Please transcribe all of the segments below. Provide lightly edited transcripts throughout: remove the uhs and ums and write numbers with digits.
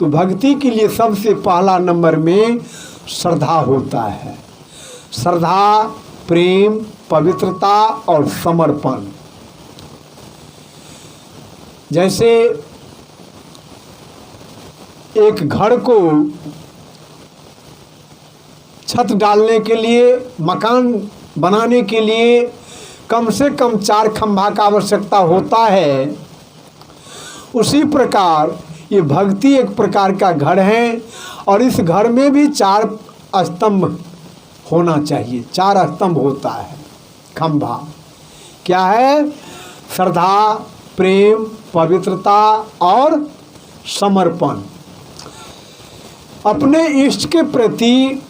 तो भक्ति के लिए सबसे पहला नंबर में श्रद्धा होता है। श्रद्धा, प्रेम, पवित्रता और समर्पण। जैसे एक घर को छत डालने के लिए, मकान बनाने के लिए कम से कम 4 खंभा का आवश्यकता होता है, उसी प्रकार ये भक्ति एक प्रकार का घर है और इस घर में भी 4 स्तंभ होना चाहिए। 4 स्तंभ होता है, खंभा। क्या है? श्रद्धा, प्रेम, पवित्रता और समर्पण। अपने इष्ट के प्रति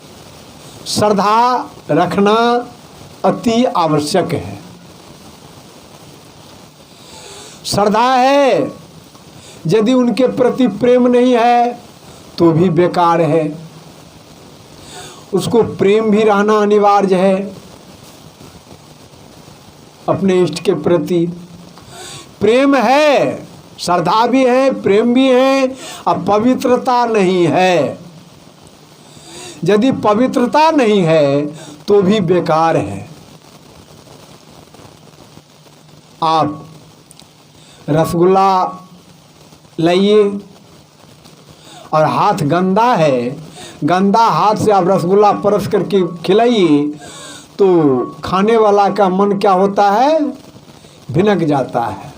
श्रद्धा रखना अति आवश्यक है। श्रद्धा है, यदि उनके प्रति प्रेम नहीं है तो भी बेकार है। उसको प्रेम भी रहना अनिवार्य है अपने इष्ट के प्रति। प्रेम है, श्रद्धा भी है, प्रेम भी है, अब पवित्रता नहीं है। यदि पवित्रता नहीं है तो भी बेकार है। आप रसगुल्ला लाइए और हाथ गंदा है, गंदा हाथ से आप रसगुल्ला परस करके खिलाइए तो खाने वाला का मन क्या होता है? भिनक जाता है।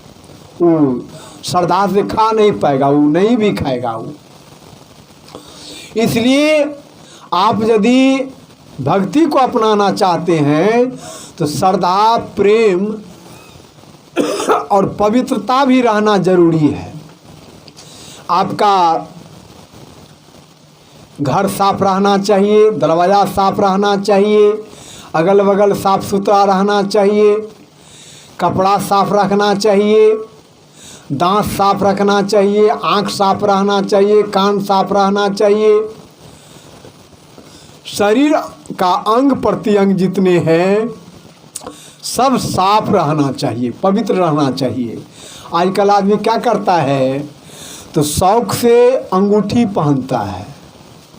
वो श्रद्धा से खा नहीं पाएगा, वो नहीं भी खाएगा वो। इसलिए आप यदि भक्ति को अपनाना चाहते हैं तो श्रद्धा, प्रेम और पवित्रता भी रहना जरूरी है। आपका घर साफ रहना चाहिए, दरवाज़ा साफ रहना चाहिए, अगल बगल साफ सुथरा रहना चाहिए, कपड़ा साफ रखना चाहिए, दांत साफ रखना चाहिए, आँख साफ रहना चाहिए, कान साफ रहना चाहिए। शरीर का अंग प्रत्यंग जितने हैं सब साफ रहना चाहिए, पवित्र रहना चाहिए। आजकल आदमी क्या करता है तो शौक से अंगूठी पहनता है।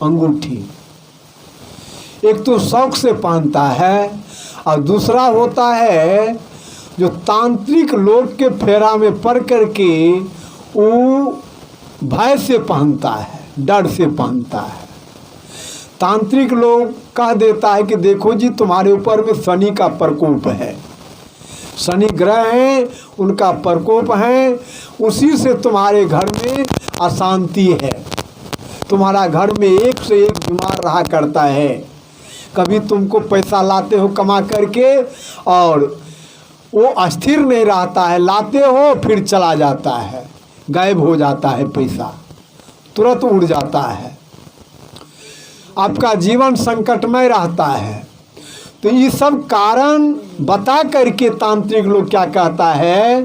अंगूठी एक तो शौक से पहनता है और दूसरा होता है जो तांत्रिक लोग के फेरा में पड़ करके वो भय से पहनता है, डर से पहनता है। तांत्रिक लोग कह देता है कि देखो जी तुम्हारे ऊपर में शनि का प्रकोप है, शनि ग्रह हैं, उनका प्रकोप है, उसी से तुम्हारे घर में अशांति है, तुम्हारा घर में एक से एक बीमार रहा करता है। कभी तुमको पैसा लाते हो कमा करके और वो अस्थिर नहीं रहता है, लाते हो फिर चला जाता है, गायब हो जाता है, पैसा तुरंत उड़ जाता है, आपका जीवन संकटमय रहता है। तो ये सब कारण बता करके तांत्रिक लोग क्या कहता है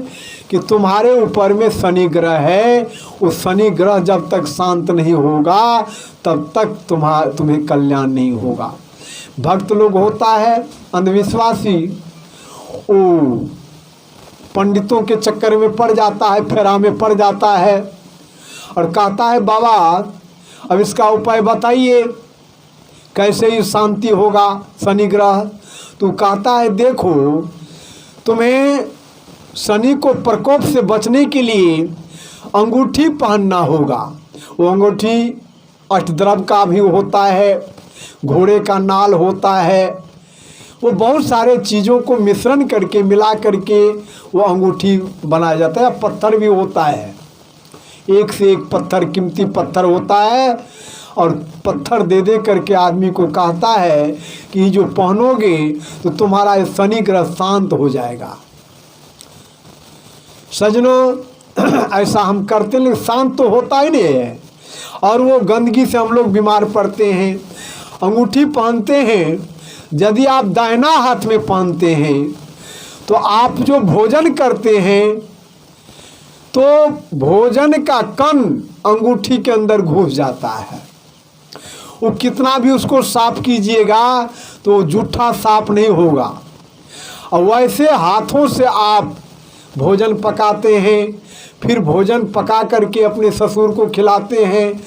कि तुम्हारे ऊपर में शनि ग्रह है, उस शनि ग्रह जब तक शांत नहीं होगा तब तक तुम्हें कल्याण नहीं होगा। भक्त लोग होता है अंधविश्वासी, वो पंडितों के चक्कर में पड़ जाता है, फेरा में पड़ जाता है और कहता है बाबा अब इसका उपाय बताइए, कैसे ही शांति होगा शनि ग्रह। तो कहता है देखो तुम्हें शनि को प्रकोप से बचने के लिए अंगूठी पहनना होगा। वो अंगूठी अष्टद्रव्य का भी होता है, घोड़े का नाल होता है, वो बहुत सारे चीज़ों को मिश्रण करके मिला करके वो अंगूठी बनाया जाता है। पत्थर भी होता है, एक से एक पत्थर, कीमती पत्थर होता है और पत्थर दे दे करके आदमी को कहता है कि जो पहनोगे तो तुम्हारा शनि ग्रह शांत हो जाएगा। सजनों ऐसा हम करते लेकिन शांत तो होता ही नहीं है और वो गंदगी से हम लोग बीमार पड़ते हैं। अंगूठी पहनते हैं, यदि आप दाहिना हाथ में पहनते हैं तो आप जो भोजन करते हैं तो भोजन का कण अंगूठी के अंदर घुस जाता है। वो कितना भी उसको साफ कीजिएगा तो जूठा साफ नहीं होगा। और वैसे हाथों से आप भोजन पकाते हैं, फिर भोजन पका करके अपने ससुर को खिलाते हैं,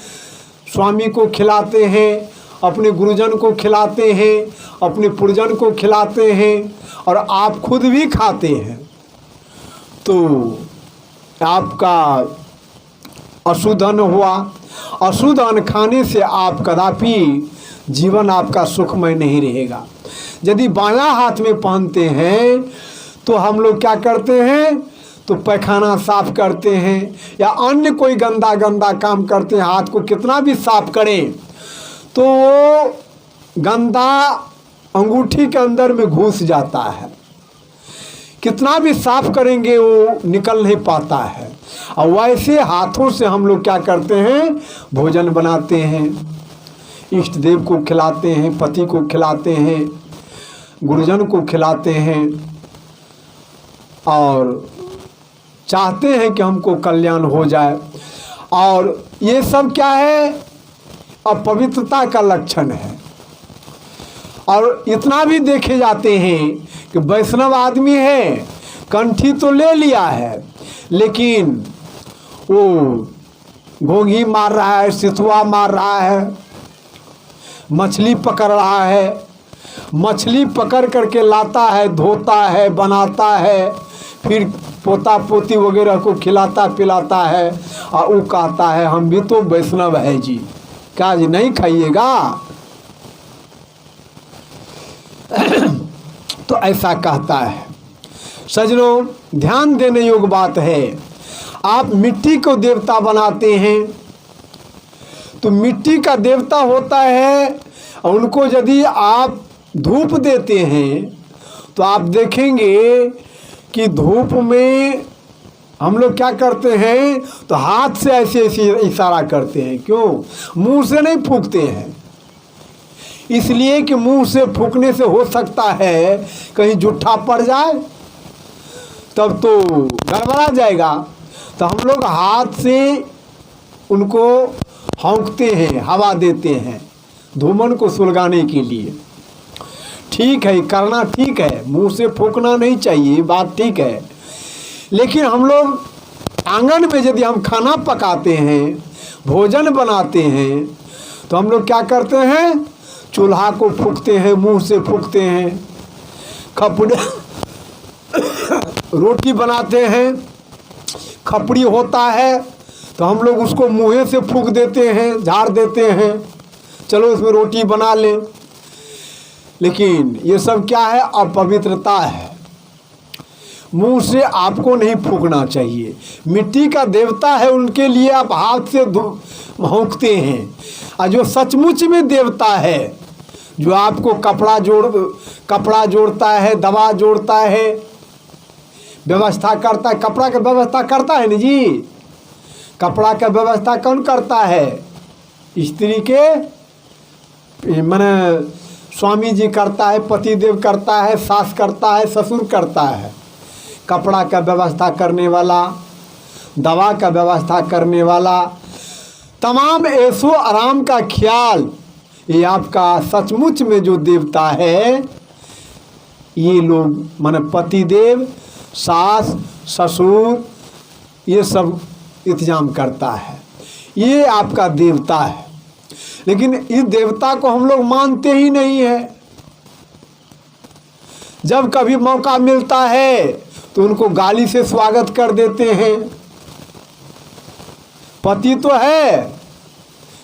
स्वामी को खिलाते हैं, अपने गुरुजन को खिलाते हैं, अपने पुरजन को खिलाते हैं और आप खुद भी खाते हैं, तो आपका अशुद्ध अन्न हुआ। अशुद्ध अन्न खाने से आप कदापि जीवन आपका सुखमय नहीं रहेगा। यदि बायां हाथ में पहनते हैं तो हम लोग क्या करते हैं, तो पैखाना साफ करते हैं या अन्य कोई गंदा गंदा काम करते हैं। हाथ को कितना भी साफ करें तो वो गंदा अंगूठी के अंदर में घुस जाता है, कितना भी साफ करेंगे वो निकल नहीं पाता है। और वैसे हाथों से हम लोग क्या करते हैं, भोजन बनाते हैं, इष्ट देव को खिलाते हैं, पति को खिलाते हैं, गुरुजन को खिलाते हैं और चाहते हैं कि हमको कल्याण हो जाए। और ये सब क्या है, अपवित्रता का लक्षण है। और इतना भी देखे जाते हैं कि वैष्णव आदमी है, कंठी तो ले लिया है, लेकिन वो घोंघी मार रहा है, सिथुआ मार रहा है, मछली पकड़ रहा है, मछली पकड़ करके लाता है, धोता है, बनाता है, फिर पोता पोती वगैरह को खिलाता पिलाता है और वो कहता है हम भी तो वैष्णव है जी, क्या जी नहीं खाइएगा? तो ऐसा कहता है। सज्जनों, ध्यान देने योग्य बात है, आप मिट्टी को देवता बनाते हैं तो मिट्टी का देवता होता है, और उनको यदि आप धूप देते हैं तो आप देखेंगे कि धूप में हम लोग क्या करते हैं, तो हाथ से ऐसे ऐसे इशारा करते हैं। क्यों? मुंह से नहीं फूंकते हैं, इसलिए कि मुंह से फूंकने से हो सकता है कहीं जूठा पड़ जाए, तब तो गड़बड़ा जाएगा। तो हम लोग हाथ से उनको हौंकते हैं, हवा देते हैं धूमन को सुलगाने के लिए। ठीक है, करना ठीक है, मुंह से फूंकना नहीं चाहिए, बात ठीक है। लेकिन हम लोग आंगन में यदि हम खाना पकाते हैं, भोजन बनाते हैं, तो हम लोग क्या करते हैं, चूल्हा को फूंकते हैं, मुंह से फूंकते हैं। खपड़ी रोटी बनाते हैं, खपड़ी होता है तो हम लोग उसको मुँह से फूंक देते हैं, झाड़ देते हैं, चलो इसमें रोटी बना लें। लेकिन ये सब क्या है, अपवित्रता है। मुंह से आपको नहीं फूंकना चाहिए। मिट्टी का देवता है, उनके लिए आप हाथ से भौंकते हैं। और जो सचमुच में देवता है, जो आपको कपड़ा जोड़ता है, दवा जोड़ता है, व्यवस्था करता है, कपड़ा का व्यवस्था करता है ना जी, कपड़ा का व्यवस्था कौन करता है? स्त्री के माने स्वामी जी करता है, पति देव करता है, सास करता है, ससुर करता है। कपड़ा का व्यवस्था करने वाला, दवा का व्यवस्था करने वाला, तमाम ऐशो आराम का ख्याल, ये आपका सचमुच में जो देवता है, ये लोग माने पति देव, सास, ससुर, ये सब इंतजाम करता है, ये आपका देवता है। लेकिन इस देवता को हम लोग मानते ही नहीं है। जब कभी मौका मिलता है तो उनको गाली से स्वागत कर देते हैं। पति तो है,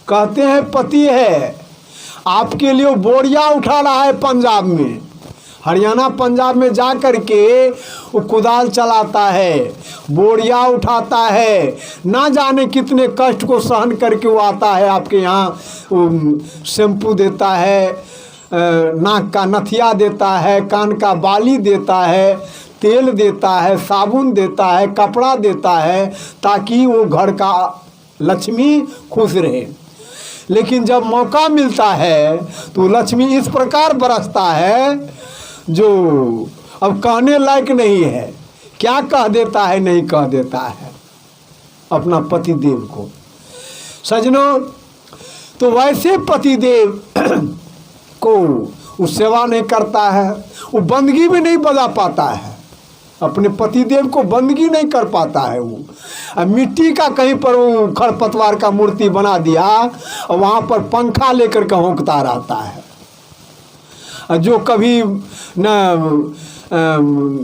कहते हैं पति है, आपके लिए बोरिया उठा रहा है पंजाब में, हरियाणा पंजाब में जा कर के वो कुदाल चलाता है, बोरिया उठाता है, ना जाने कितने कष्ट को सहन करके वो आता है आपके यहाँ। शैम्पू देता है, नाक का नथिया देता है, कान का बाली देता है, तेल देता है, साबुन देता है, कपड़ा देता है, ताकि वो घर का लक्ष्मी खुश रहे। लेकिन जब मौका मिलता है तो लक्ष्मी इस प्रकार बरसता है जो अब कहने लायक नहीं है। क्या कह देता है, नहीं कह देता है अपना पति देव को। सजनों, तो वैसे पति देव को वो सेवा नहीं करता है, वो बंदगी में नहीं बजा पाता है। अपने पतिदेव को बंदगी नहीं कर पाता है वो। अब मिट्टी का कहीं पर वो खरपतवार का मूर्ति बना दिया और वहाँ पर पंखा लेकर के होंकता रहता है। जो कभी न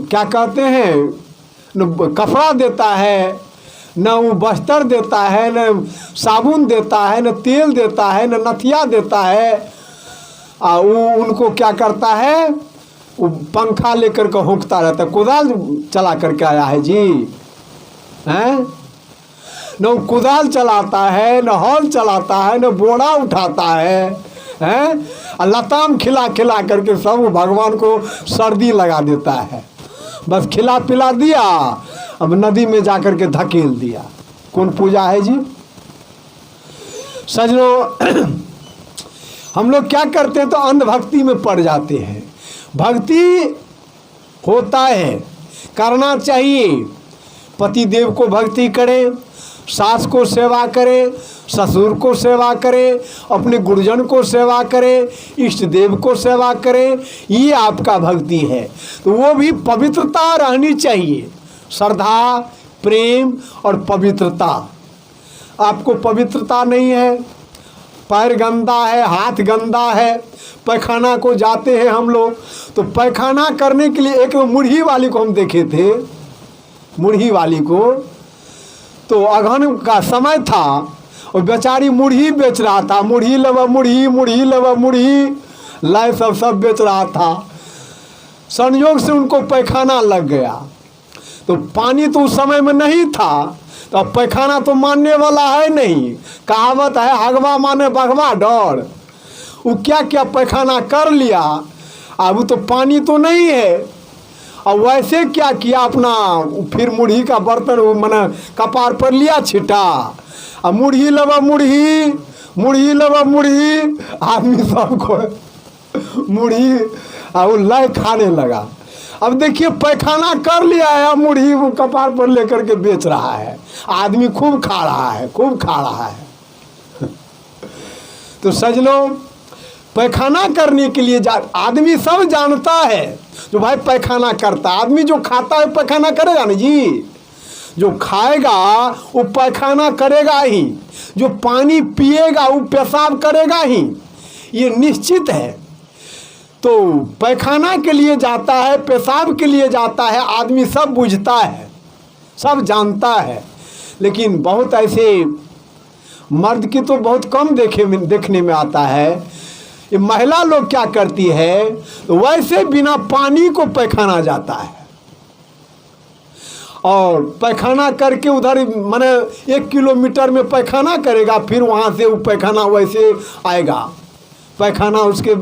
क्या कहते हैं, न कपड़ा देता है, न वो वस्त्र देता है, न साबुन देता है, न तेल देता है, न नथिया देता है, वो उनको क्या करता है, वो पंखा लेकर के होंकता रहता है। कुदाल चला करके आया है जी, हैं? न वो कुदाल चलाता है, न हॉल चलाता है, न बोरा उठाता है, हैं? और लताम खिला खिला करके सब भगवान को सर्दी लगा देता है। बस खिला पिला दिया, अब नदी में जा कर के धकेल दिया। कौन पूजा है जी? सजनों, हम लोग क्या करते हैं तो अंधभक्ति में पड़ जाते हैं। भक्ति होता है, करना चाहिए। पति देव को भक्ति करें, सास को सेवा करें, ससुर को सेवा करें, अपने गुरुजन को सेवा करें, इष्ट देव को सेवा करें, ये आपका भक्ति है। तो वो भी पवित्रता रहनी चाहिए, श्रद्धा, प्रेम और पवित्रता। आपको पवित्रता नहीं है, पैर गंदा है, हाथ गंदा है, पैखाना को जाते हैं हम लोग, तो पैखाना करने के लिए एक मुरही वाली को हम देखे थे, मुरही वाली को, तो अगहन का समय था और बेचारी मुरही बेच रहा था। मुरही लवा मुरही, मुरही लवा मुरही, लाए सब बेच रहा था। संयोग से उनको पैखाना लग गया, तो पानी तो उस समय में नहीं था, तो अब पैखाना तो मानने वाला है नहीं। कहावत है, हगवा माने बगवा डर। वो क्या क्या पैखाना कर लिया, अब तो पानी तो नहीं है। और वैसे क्या किया, अपना फिर मुरही का बर्तन मैंने कपार पर लिया, छिटा, अब मुरही लवा मुरही, मुरही लवा मुरही, आदमी सबको मुरही और लय खाने लगा। अब देखिए पैखाना कर लिया है, मुरही वो कपार पर लेकर के बेच रहा है, आदमी खूब खा रहा है, खूब खा रहा है। तो सजनों, पैखाना करने के लिए आदमी सब जानता है, जो भाई पैखाना करता है, आदमी जो खाता है पैखाना करेगा ना जी, जो खाएगा वो पैखाना करेगा ही, जो पानी पिएगा वो पेशाब करेगा ही, ये निश्चित है। तो पैखाना के लिए जाता है, पेशाब के लिए जाता है, आदमी सब बुझता है, सब जानता है। लेकिन बहुत ऐसे मर्द की तो बहुत कम देखने में आता है। ये महिला लोग क्या करती है, वैसे बिना पानी को पैखाना जाता है, और पैखाना करके उधर माने 1 किलोमीटर में पैखाना करेगा, फिर वहाँ से वो पैखाना वैसे आएगा। पैखाना उसके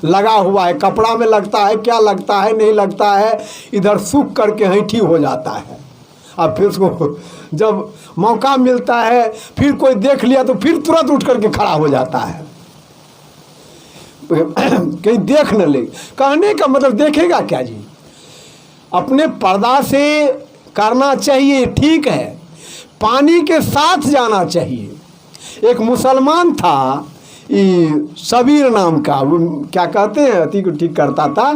लगा हुआ है, कपड़ा में लगता है, क्या लगता है नहीं लगता है, इधर सूख करके हैठी हो जाता है। अब फिर उसको जब मौका मिलता है, फिर कोई देख लिया तो फिर तुरंत उठ करके खड़ा हो जाता है, कहीं देख न ले। कहने का मतलब देखेगा क्या जी, अपने पर्दा से करना चाहिए, ठीक है, पानी के साथ जाना चाहिए। एक मुसलमान था, सबीर नाम का, वो क्या कहते हैं, अति को ठीक करता था,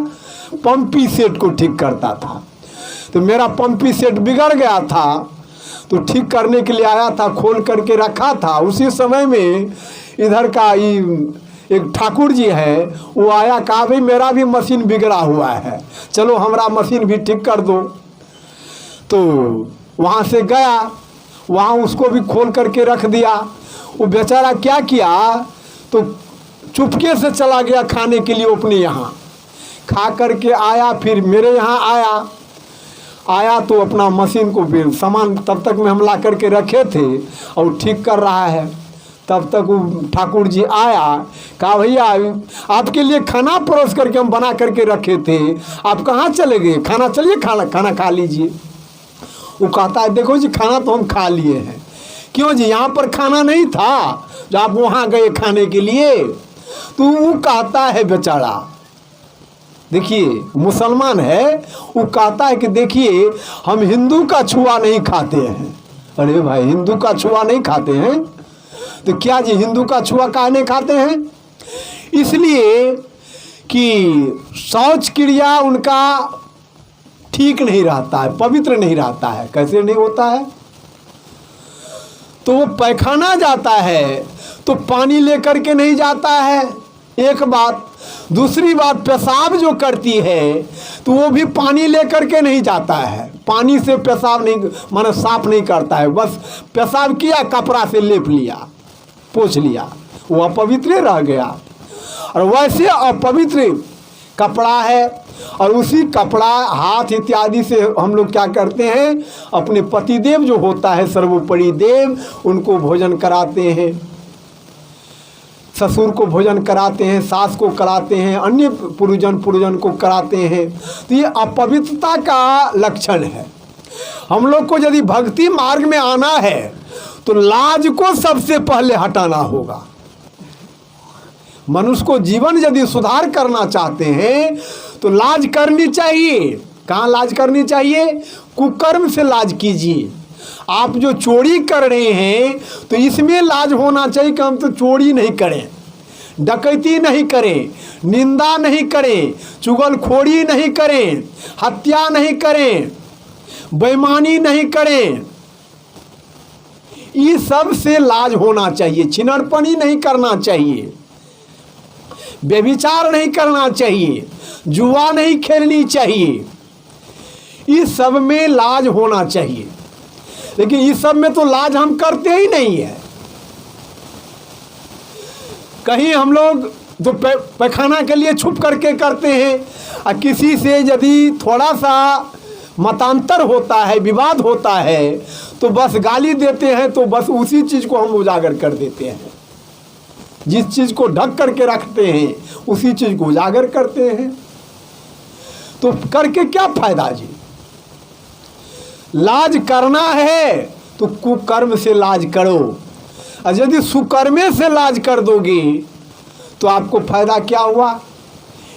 पंपी सेट को ठीक करता था। तो मेरा पंपी सेट बिगड़ गया था, तो ठीक करने के लिए आया था, खोल करके रखा था। उसी समय में इधर का एक ठाकुर जी है, वो आया, कहा भाई मेरा भी मशीन बिगड़ा हुआ है, चलो हमारा मशीन भी ठीक कर दो। तो वहाँ से गया, वहाँ उसको भी खोल करके रख दिया। वो बेचारा क्या किया, तो चुपके से चला गया खाने के लिए अपने यहाँ, खा करके आया, फिर मेरे यहाँ आया तो अपना मशीन को फिर सामान तब तक में हम ला करके रखे थे और ठीक कर रहा है। तब तक वो ठाकुर जी आया, कहा भैया आपके लिए खाना परोस करके हम बना करके रखे थे, आप कहाँ चले गए, खाना चलिए खाना खा लीजिए। वो कहता है देखो जी खाना तो हम खा लिए हैं। क्यों जी, यहाँ पर खाना नहीं था जो आप वहाँ गए खाने के लिए? तो वो कहता है बेचारा, देखिए मुसलमान है, वो कहता है कि देखिए हम हिंदू का छुआ नहीं खाते हैं। अरे भाई हिंदू का छुआ नहीं खाते हैं तो क्या जी हिंदू का छुआ काहे नहीं खाते हैं? इसलिए कि शौच क्रिया उनका ठीक नहीं रहता है, पवित्र नहीं रहता है। कैसे नहीं होता है? तो वो पैखाना जाता है तो पानी लेकर के नहीं जाता है, एक बात। दूसरी बात, पेशाब जो करती है तो वो भी पानी लेकर के नहीं जाता है। पानी से पेशाब नहीं, माने साफ नहीं करता है, बस पेशाब किया, कपड़ा से लेप लिया, पोंछ लिया, वो अपवित्र रह गया। और वैसे अपवित्र कपड़ा है, और उसी कपड़ा, हाथ इत्यादि से हम लोग क्या करते हैं, अपने पतिदेव जो होता है सर्वोपरि देव, उनको भोजन कराते हैं, ससुर को भोजन कराते हैं, सास को कराते हैं, अन्य पुरुजन को कराते हैं। तो ये अपवित्रता का लक्षण है। हम लोग को यदि भक्ति मार्ग में आना है तो लाज को सबसे पहले हटाना होगा। मनुष्य को जीवन यदि सुधार करना चाहते हैं तो लाज करनी चाहिए। कहाँ लाज करनी चाहिए? कुकर्म से लाज कीजिए। आप जो चोरी कर रहे हैं तो इसमें लाज होना चाहिए कि हम तो चोरी नहीं करें, डकैती नहीं करें, निंदा नहीं करें, चुगलखोरी नहीं करें, हत्या नहीं करें, बेईमानी नहीं करें। इस सब से लाज होना चाहिए। छिनरपनी नहीं करना चाहिए, व्यभिचार नहीं करना चाहिए, जुआ नहीं खेलनी चाहिए। इस सब में लाज होना चाहिए। लेकिन इस सब में तो लाज हम करते ही नहीं है। कहीं हम लोग जो पैखाना के लिए छुप करके करते हैं, और किसी से यदि थोड़ा सा मतांतर होता है, विवाद होता है, तो बस गाली देते हैं, तो बस उसी चीज़ को हम उजागर कर देते हैं। जिस चीज़ को ढक करके रखते हैं उसी चीज़ को उजागर करते हैं। तो करके क्या फायदा जी? लाज करना है तो कुकर्म से लाज करो, और यदि सुकर्मे से लाज कर दोगे तो आपको फायदा क्या हुआ?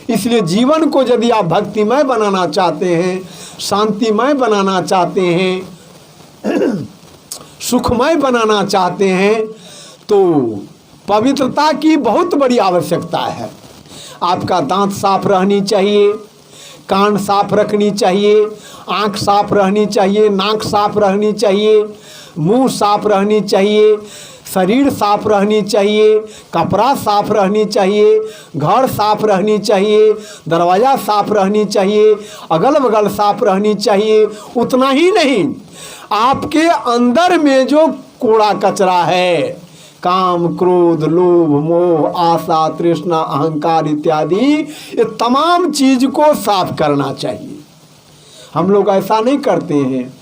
इसलिए जीवन को यदि आप भक्तिमय बनाना चाहते हैं, शांतिमय बनाना चाहते हैं, सुखमय बनाना चाहते हैं, तो पवित्रता की बहुत बड़ी आवश्यकता है। आपका दांत साफ रहनी चाहिए, कान साफ रखनी चाहिए, आँख साफ रहनी चाहिए, नाक साफ रहनी चाहिए, मुंह साफ रहनी चाहिए, शरीर साफ रहनी चाहिए, कपड़ा साफ रहनी चाहिए, घर साफ रहनी चाहिए, दरवाज़ा साफ रहनी चाहिए, अगल बगल साफ रहनी चाहिए। उतना ही नहीं, आपके अंदर में जो कूड़ा कचरा है, काम, क्रोध, लोभ, मोह, आशा, तृष्णा, अहंकार इत्यादि, ये तमाम चीज़ को साफ करना चाहिए। हम लोग ऐसा नहीं करते हैं।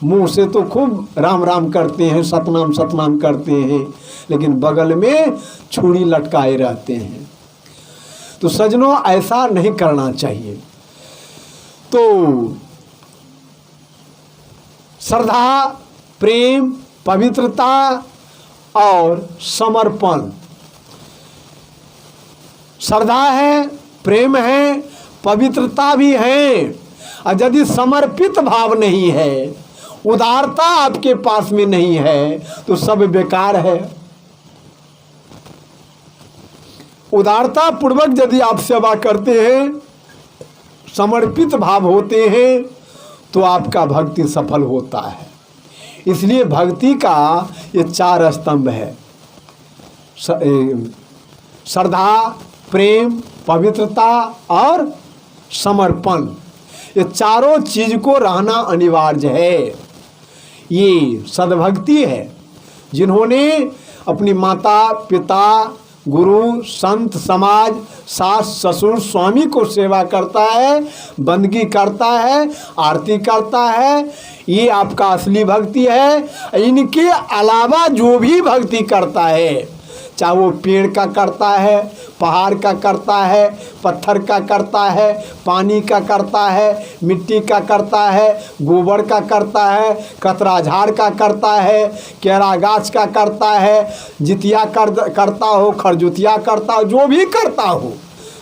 मुंह से तो खूब राम राम करते हैं, सतनाम सतनाम करते हैं, लेकिन बगल में छुरी लटकाए रहते हैं। तो सज्जनों, ऐसा नहीं करना चाहिए। तो श्रद्धा, प्रेम, पवित्रता और समर्पण। श्रद्धा है, प्रेम है, पवित्रता भी है, और यदि समर्पित भाव नहीं है, उदारता आपके पास में नहीं है, तो सब बेकार है। उदारता पूर्वक यदि आप सेवा करते हैं, समर्पित भाव होते हैं, तो आपका भक्ति सफल होता है। इसलिए भक्ति का ये 4 स्तंभ है: श्रद्धा, प्रेम, पवित्रता और समर्पण। ये चारों चीज को रहना अनिवार्य है। ये सद्भक्ति है। जिन्होंने अपनी माता, पिता, गुरु, संत, समाज, सास, ससुर, स्वामी को सेवा करता है, बंदगी करता है, आरती करता है, ये आपका असली भक्ति है। इनके अलावा जो भी भक्ति करता है, चाहे वो पेड़ का करता है, पहाड़ का करता है, पत्थर का करता है, पानी का करता है, मिट्टी का करता है, गोबर का करता है, कतरा झाड़ का करता है, केरा गाछ का करता है, जितिया करता हो, खरजुतिया करता हो, जो भी करता हो,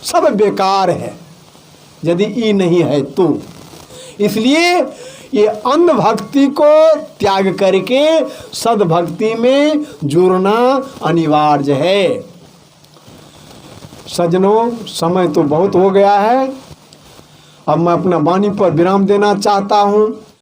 सब बेकार है यदि ई नहीं है तो। इसलिए ये अंध भक्ति को त्याग करके सद्भक्ति में जुड़ना अनिवार्य है। सज्जनों, समय तो बहुत हो गया है अब मैं अपना वाणी पर विराम देना चाहता हूँ।